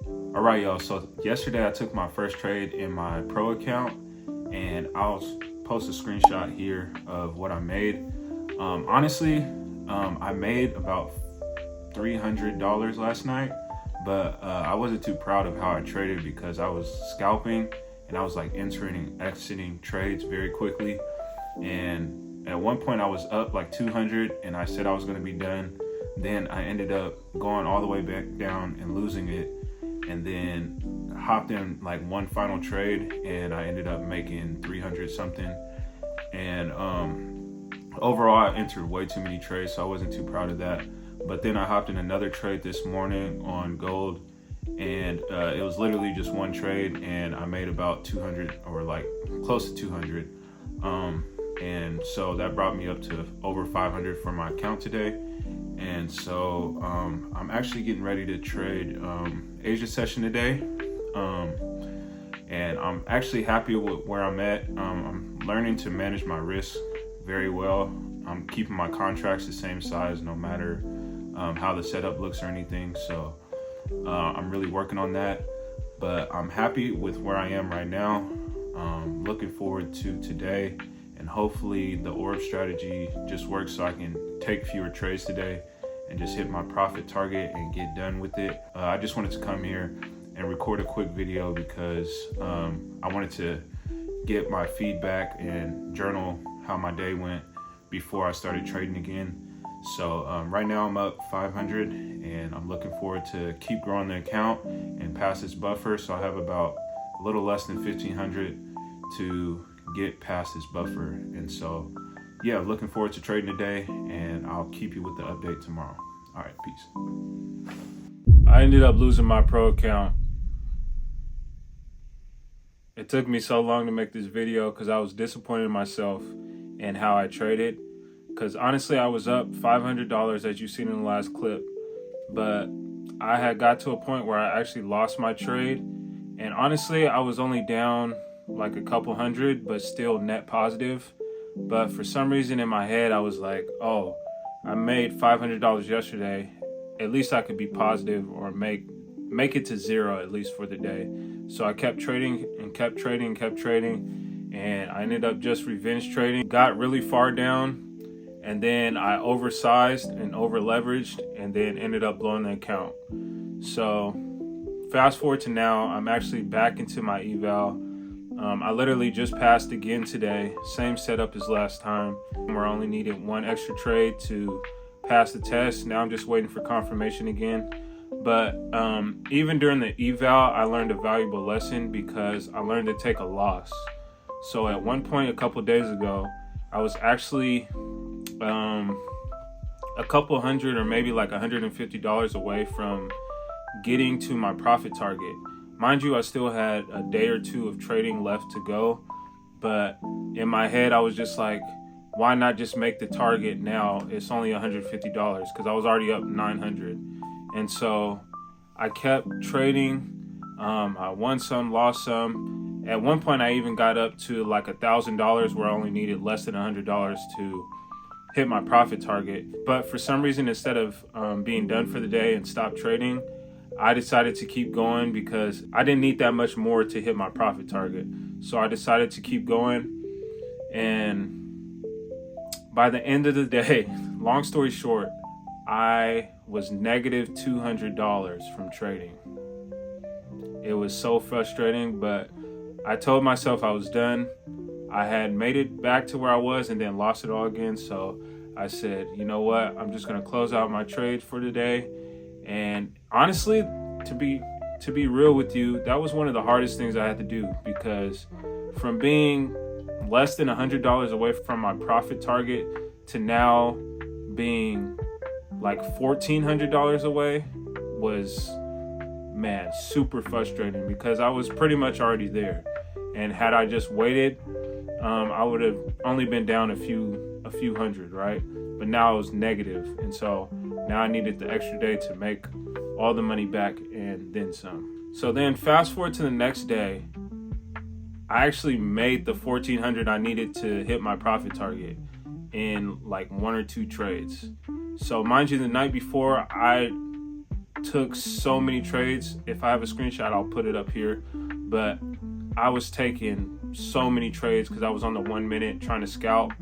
All right, y'all. So yesterday I took my first trade in my pro account, and I'll post a screenshot here of what I made. Honestly, I made about $300 last night, but I wasn't too proud of how I traded because I was scalping and I was like entering and exiting trades very quickly. And at one point I was up like 200 and I said I was going to be done. Then I ended up going all the way back down and losing it, and then hopped in like one final trade and I ended up making 300 something. And overall I entered way too many trades, so I wasn't too proud of that. But then I hopped in another trade this morning on gold, and it was literally just one trade and I made about 200 or like close to 200. And so that brought me up to over 500 for my account today. And so I'm actually getting ready to trade Asia session today. And I'm actually happy with where I'm at. I'm learning to manage my risk very well. I'm keeping my contracts the same size no matter how the setup looks or anything. So I'm really working on that. But I'm happy with where I am right now. Looking forward to today. And hopefully the orb strategy just works so I can take fewer trades today and just hit my profit target and get done with it. I just wanted to come here and record a quick video because I wanted to get my feedback and journal how my day went before I started trading again. So right now I'm up 500 and I'm looking forward to keep growing the account and pass this buffer. So I have about a little less than 1,500 to get past this buffer. And so yeah, looking forward to trading today, and I'll keep you with the update tomorrow. All right, peace. I ended up losing my pro account. It took me so long to make this video because I was disappointed in myself and how I traded. Because honestly, I was up $500 as you've seen in the last clip, but I had got to a point where I actually lost my trade. And honestly, I was only down like a couple hundred, but still net positive. But for some reason in my head, I was like, oh, I made $500 yesterday. At least I could be positive or make it to zero at least for the day. So I kept trading and kept trading, and I ended up just revenge trading. Got really far down, and then I oversized and over leveraged, and then ended up blowing the account. So fast forward to now, I'm actually back into my eval. I literally just passed again today, same setup as last time, where I only needed one extra trade to pass the test. Now I'm just waiting for confirmation again. But even during the eval, I learned a valuable lesson because I learned to take a loss. So at one point a couple days ago, I was actually a couple hundred or maybe like $150 away from getting to my profit target. Mind you, I still had a day or two of trading left to go, but in my head, I was just like, why not just make the target now? It's only $150 because I was already up 900. And so I kept trading. I won some, lost some. At one point, I even got up to like $1,000 where I only needed less than $100 to hit my profit target. But for some reason, instead of being done for the day and stop trading, I decided to keep going because I didn't need that much more to hit my profit target. So I decided to keep going. And by the end of the day, long story short, I was negative $200 from trading. It was so frustrating, but I told myself I was done. I had made it back to where I was and then lost it all again. So I said, you know what? I'm just going to close out my trades for today. And honestly, to be real with you, that was one of the hardest things I had to do, because from being less than $100 away from my profit target to now being like $1,400 away was, man, super frustrating because I was pretty much already there. And had I just waited, I would have only been down a few hundred, right? But now I was negative, and so now I needed the extra day to make all the money back and then some. So then fast forward to the next day, I actually made the $1,400 I needed to hit my profit target in like one or two trades. So mind you, the night before, I took so many trades. If I have a screenshot, I'll put it up here. But I was taking so many trades because I was on the 1 minute trying to scalp,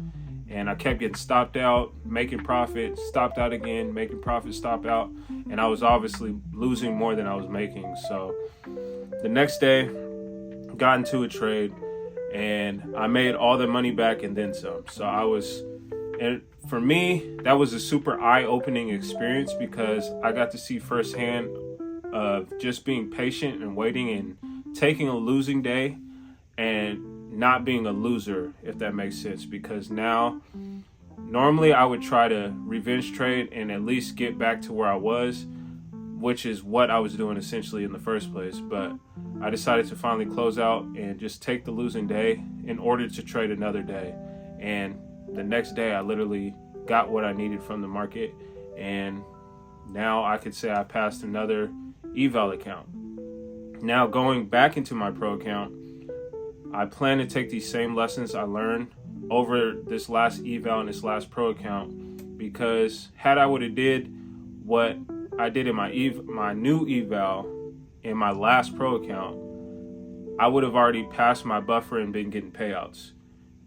and I kept getting stopped out, making profit, stopped out again, making profit, stop out, and I was obviously losing more than I was making. So the next day, got into a trade, and I made all the money back and then some. So and for me, that was a super eye-opening experience because I got to see firsthand of just being patient and waiting and taking a losing day and not being a loser, if that makes sense. Because now, normally I would try to revenge trade and at least get back to where I was, which is what I was doing essentially in the first place. But I decided to finally close out and just take the losing day in order to trade another day. And the next day I literally got what I needed from the market, and now I could say I passed another eval account. Now going back into my pro account, I plan to take these same lessons I learned over this last eval and this last pro account, because had I would have did what I did in my new eval in my last pro account, I would have already passed my buffer and been getting payouts.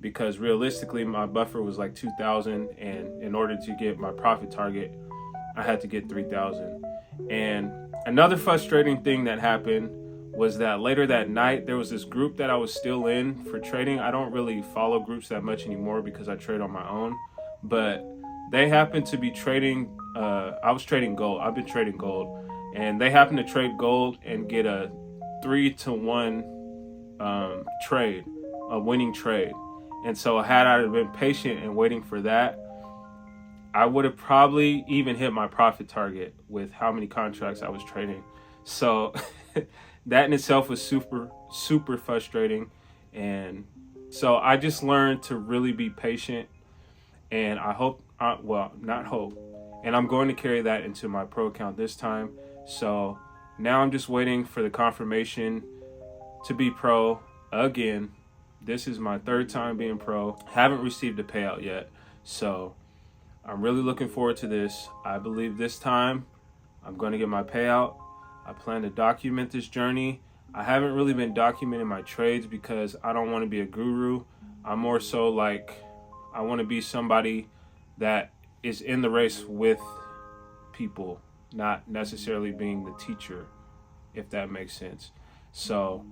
Because realistically, my buffer was like 2,000, and in order to get my profit target, I had to get 3,000. And another frustrating thing that happened was that later that night, there was this group that I was still in for trading. I don't really follow groups that much anymore because I trade on my own, but they happened to be trading. I was trading gold. I've been trading gold, and they happened to trade gold and get a 3-to-1 trade, a winning trade. And so had I been patient and waiting for that, I would have probably even hit my profit target with how many contracts I was trading. So that in itself was super, super frustrating. And so I just learned to really be patient. And I hope, not hope, and I'm going to carry that into my pro account this time. So now I'm just waiting for the confirmation to be pro again. This is my third time being pro. Haven't received a payout yet. So I'm really looking forward to this. I believe this time I'm going to get my payout. I plan to document this journey. I haven't really been documenting my trades because I don't want to be a guru. I'm more so like, I want to be somebody that is in the race with people, not necessarily being the teacher, if that makes sense. So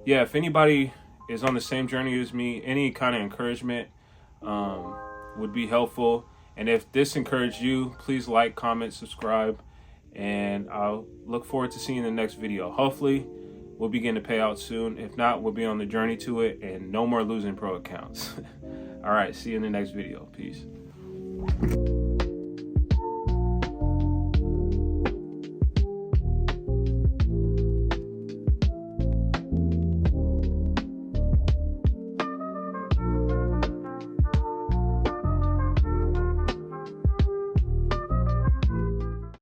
yeah, if anybody is on the same journey as me, any kind of encouragement would be helpful. And if this encouraged you, please like, comment, subscribe, and I'll look forward to seeing the next video. Hopefully we'll begin to pay out soon. If not, we'll be on the journey to it, and no more losing pro accounts. All right, see you in the next video. Peace.